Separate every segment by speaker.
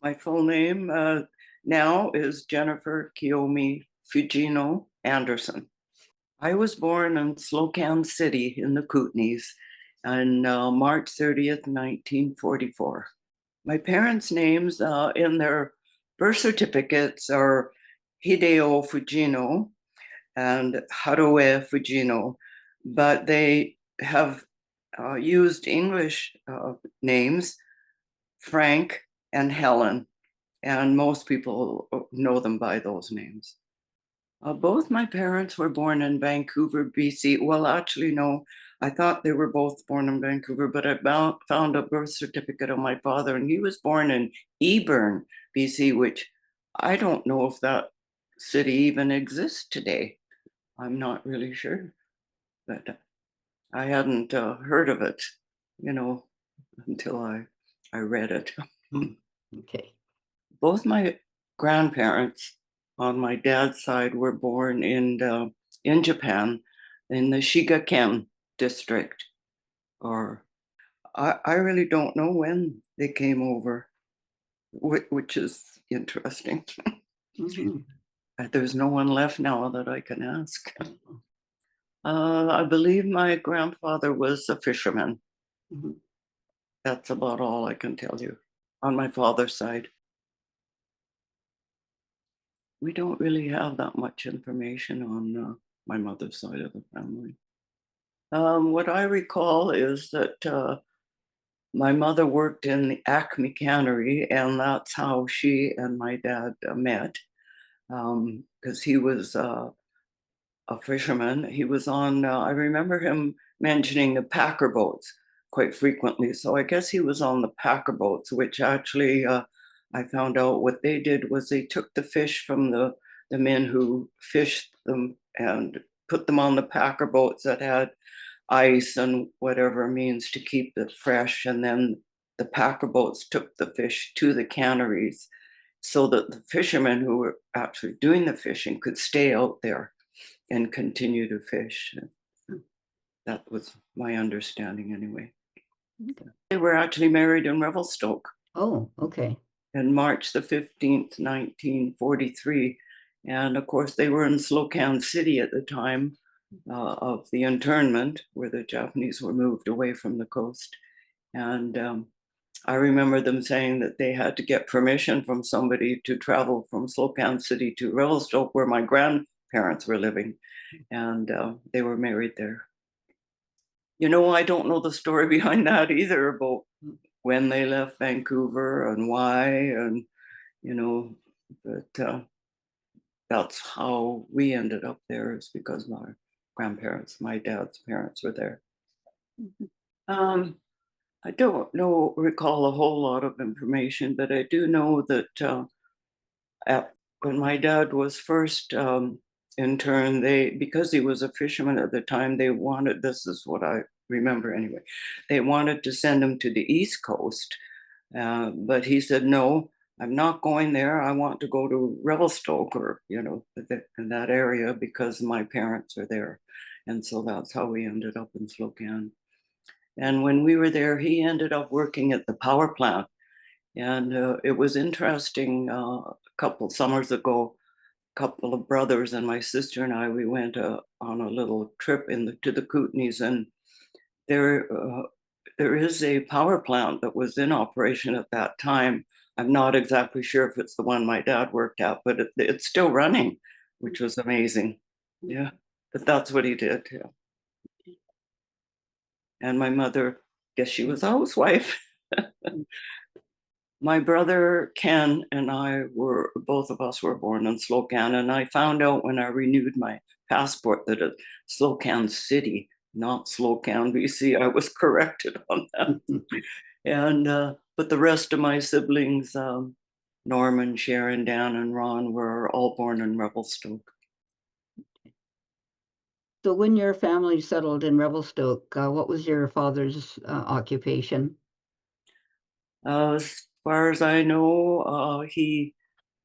Speaker 1: My full name now is Jennifer Kiyomi Fujino Anderson. I was born in Slocan City in the Kootenays on March 30th, 1944. My parents' names in their birth certificates are Hideo Fujino and Haruo Fujino, but they have used English names, Frank and Helen, and most people know them by those names. Both my parents were born in Vancouver, BC. Well, actually, no, I thought they were both born in Vancouver, but I found a birth certificate of my father, and he was born in Eburn, BC, which I don't know if that city even exists today. I'm not really sure, but I hadn't heard of it, you know, until I read it.
Speaker 2: Okay.
Speaker 1: Both my grandparents on my dad's side were born in Japan, in the Shigaken district. Or I really don't know when they came over, which is interesting.
Speaker 2: Hmm.
Speaker 1: There's no one left now that I can ask. I believe my grandfather was a fisherman.
Speaker 2: Hmm.
Speaker 1: That's about all I can tell you on my father's side. We don't really have that much information on my mother's side of the family. What I recall is that my mother worked in the Acme cannery, and that's how she and my dad met. Because he was a fisherman. He was on, I remember him mentioning the Packer boats quite frequently. So I guess he was on the Packer boats, which actually I found out what they did was they took the fish from the men who fished them and put them on the Packer boats that had ice and whatever means to keep it fresh. And then the Packer boats took the fish to the canneries so that the fishermen who were actually doing the fishing could stay out there and continue to fish. That was my understanding anyway.
Speaker 2: Okay.
Speaker 1: They were actually married in Revelstoke
Speaker 2: Oh, okay.
Speaker 1: on March 15th, 1943. And of course, they were in Slocan City at the time of the internment, where the Japanese were moved away from the coast. And I remember them saying that they had to get permission from somebody to travel from Slocan City to Revelstoke, where my grandparents were living. And they were married there. I don't know the story behind that either about when they left Vancouver and why, and you know, but that's how we ended up there is because my dad's parents were there.
Speaker 2: Mhm.
Speaker 1: Um, I don't recall a whole lot of information, but I do know that at, when my dad was first interned, because he was a fisherman at the time, they wanted, this is what I remember anyway, they wanted to send him to the East Coast. But he said, no, I'm not going there. I want to go to Revelstoke or, in that area because my parents are there. And so that's how we ended up in Slocan. And when we were there, he ended up working at the power plant. And it was interesting. A couple summers ago, a couple of brothers and my sister and I, we went on a little trip to the Kootenays, and there there is a power plant that was in operation at that time. I'm not exactly sure if it's the one my dad worked at, but it's still running, which was amazing. Yeah, but that's what he did. Yeah, and my mother, guess she was a housewife. My brother Ken and I were both of us were born in Slocan, and I found out when I renewed my passport that it's Slocan City, not Slocan, BC. I was corrected on that. And but the rest of my siblings, Norman, Sharon, Dan, and Ron, were all born in Revelstoke.
Speaker 2: So when your family settled in Revelstoke, what was your father's occupation?
Speaker 1: As far as I know, he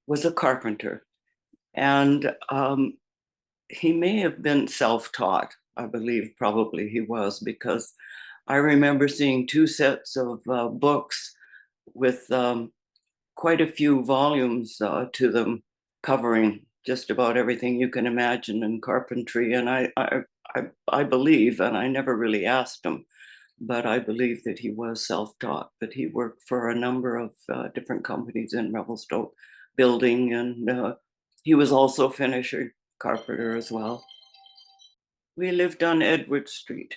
Speaker 1: was a carpenter, and he may have been self-taught. I believe probably he was, because I remember seeing two sets of books with quite a few volumes to them, covering just about everything you can imagine in carpentry. And I believe, and I never really asked him, but I believe that he was self-taught. But he worked for a number of different companies in Revelstoke building, and he was also finisher, carpenter as well. We lived on Edward Street.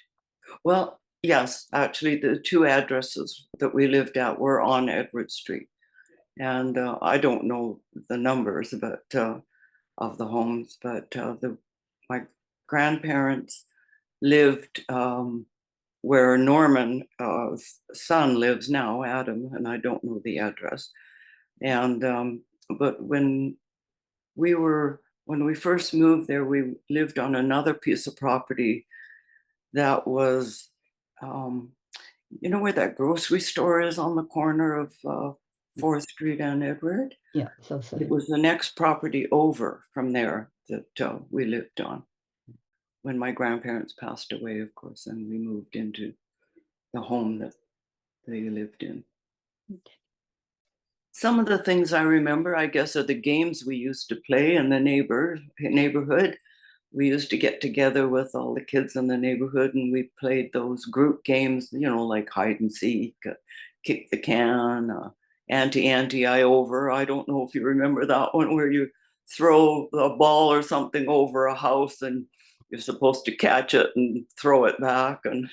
Speaker 1: Well, yes, actually, the two addresses that we lived at were on Edward Street. And I don't know the numbers, but of the homes, but my grandparents lived where Norman's son lives now, Adam, and I don't know the address. And but when we first moved there, we lived on another piece of property that was, um, you know, where that grocery store is on the corner of 4th Street and Edward.
Speaker 2: Yeah, south
Speaker 1: It
Speaker 2: side.
Speaker 1: was the next property over from there that we lived on when my grandparents passed away, of course, and we moved into the home that they lived in. Some of the things I remember, I guess, are the games we used to play in the neighborhood. We used to get together with all the kids in the neighborhood and we played those group games, you know, like hide and seek, kick the can, ante I over. I don't know if you remember that one where you throw a ball or something over a house and you're supposed to catch it and throw it back, and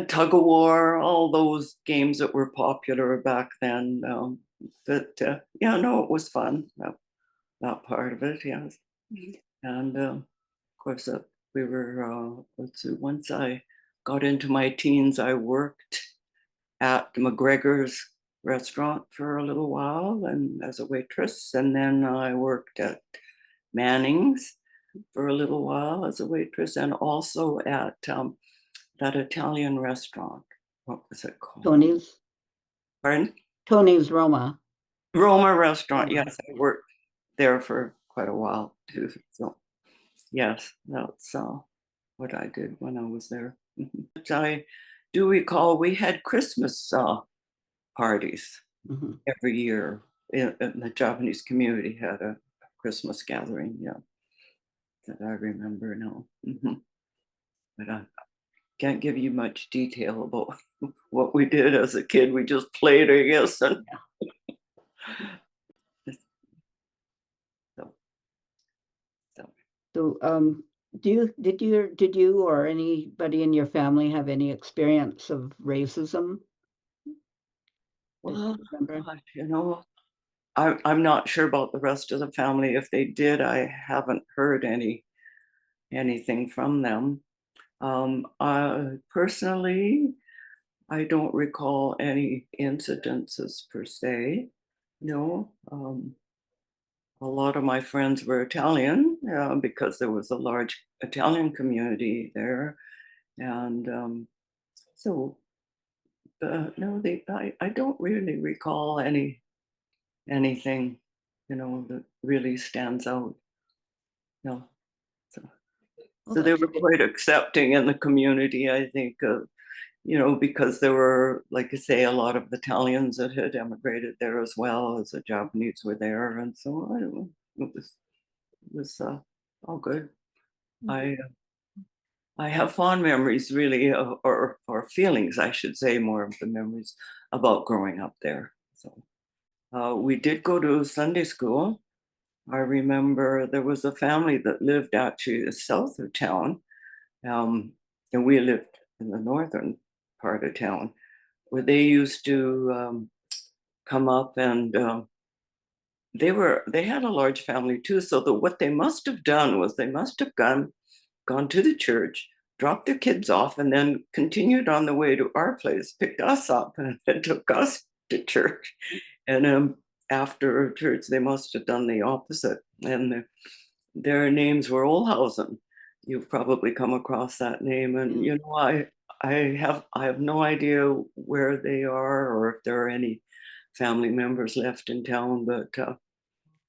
Speaker 1: tug of war, all those games that were popular back then. But yeah, no, it was fun, that part of it, yes. And of course, we were, let's see, once I got into my teens, I worked at McGregor's restaurant for a little while and as a waitress. And then I worked at Manning's for a little while as a waitress, and also at that Italian restaurant. What was it called?
Speaker 2: Tony's.
Speaker 1: Pardon?
Speaker 2: Tony's Roma.
Speaker 1: Roma restaurant.
Speaker 2: Roma.
Speaker 1: Yes, I worked there for quite a while too. So yes, that's what I did when I was there. But I do recall we had Christmas parties
Speaker 2: Mhm.
Speaker 1: every year in the Japanese community had a Christmas gathering. Yeah, that I remember now. But I can't give you much detail about what we did as a kid. We just played, I guess. And so, so.
Speaker 2: So, did you or anybody in your family have any experience of racism that
Speaker 1: Well,
Speaker 2: you remember?
Speaker 1: gosh, you know, I'm not sure about the rest of the family. If they did, I haven't heard anything from them. Personally, I don't recall any incidences per se. No, a lot of my friends were Italian because there was a large Italian community there, and so no, I don't really recall anything, you know, that really stands out. No, so
Speaker 2: Oh,
Speaker 1: so they
Speaker 2: that's
Speaker 1: were
Speaker 2: good.
Speaker 1: quite accepting in the community, I think, you know, because there were, like I say, a lot of Italians that had emigrated there as well as the Japanese were there, and so I don't know, it was all good.
Speaker 2: Mhm.
Speaker 1: I I have fond memories, really, or feelings, I should say, more of the memories about growing up there. So we did go to Sunday school. I remember there was a family that lived actually south of town, um, and we lived in the northern part of town, where they used to come up and they had a large family too. So that what they must have done was they must have gone to the church, dropped their kids off, and then continued on the way to our place, picked us up, and took us to church. And after church, they must have done the opposite. And their names were Olhausen. You've probably come across that name, and
Speaker 2: Yeah.
Speaker 1: you know, I have no idea where they are or if there are any family members left in town, but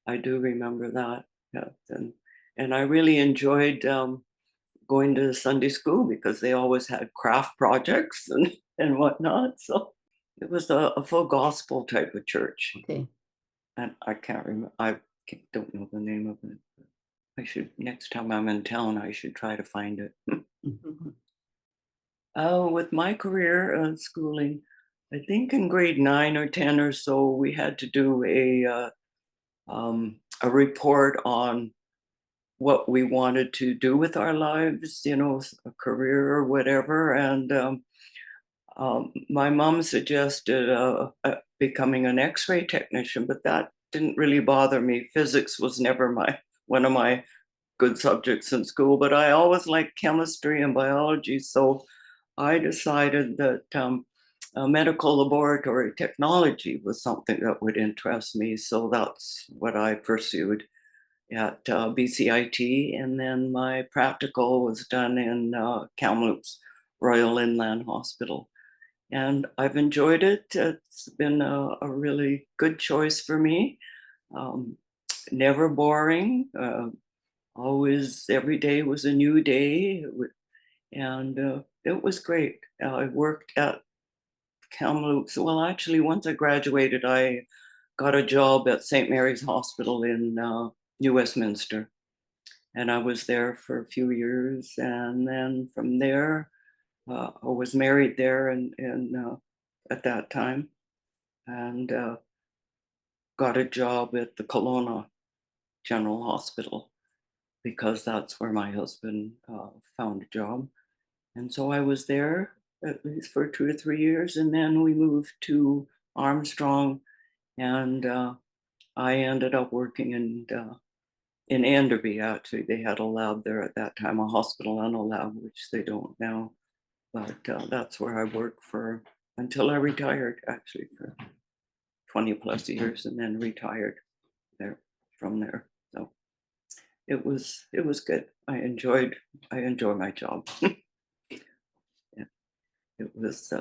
Speaker 1: I do remember that. Yeah, and I really enjoyed going to Sunday school because they always had craft projects and whatnot. So It was a full gospel type of church,
Speaker 2: Okay.
Speaker 1: and I can't remember. Don't know the name of it. I should next time I'm in town. I should try to find it.
Speaker 2: Mhm.
Speaker 1: Oh, with my career schooling, I think in grade 9 or 10 or so, we had to do a report on what we wanted to do with our lives, a career or whatever. And my mom suggested becoming an X-ray technician, but that didn't really bother me. Physics was never my one of my good subjects in school, but I always liked chemistry and biology, so I decided that medical laboratory technology was something that would interest me. So that's what I pursued at BCIT, and then my practical was done in Kamloops Royal Inland Hospital. And I've enjoyed it. It's been a really good choice for me. Um, Never boring. Always, every day was a new day. And it was great. I worked at Kamloops. Well, actually, once I graduated, I got a job at St. Mary's Hospital in New Westminster. And I was there for a few years. And then from there, I was married there at that time, and got a job at the Kelowna General Hospital because that's where my husband found a job. And so I was there at least for 2 or 3 years, and then we moved to Armstrong, and I ended up working in Enderby. Actually, they had a lab there at that time, a hospital and a lab, which they don't now. But that's where I worked for until I retired, actually for 20 plus years, and then retired there from there. So it was good. I enjoy my job. Yeah, it was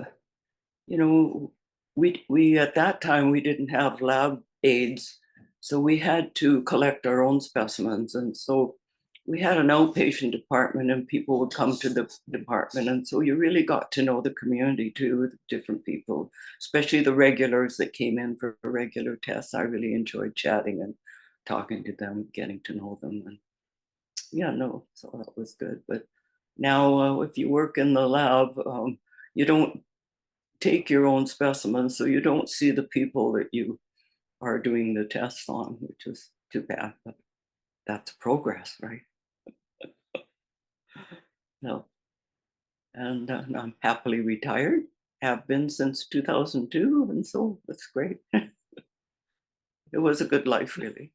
Speaker 1: you know, we at that time we didn't have lab aids, so we had to collect our own specimens, and so we had an outpatient department, and people would come to the department, and so you really got to know the community too, the different people, especially the regulars that came in for regular tests. I really enjoyed chatting and talking to them, getting to know them, and yeah, no, so that was good. But now, if you work in the lab, you don't take your own specimens, so you don't see the people that you are doing the tests on, which is too bad, but that's progress, right? No, and I'm happily retired, have been since 2002, and so that's great. It was a good life, really.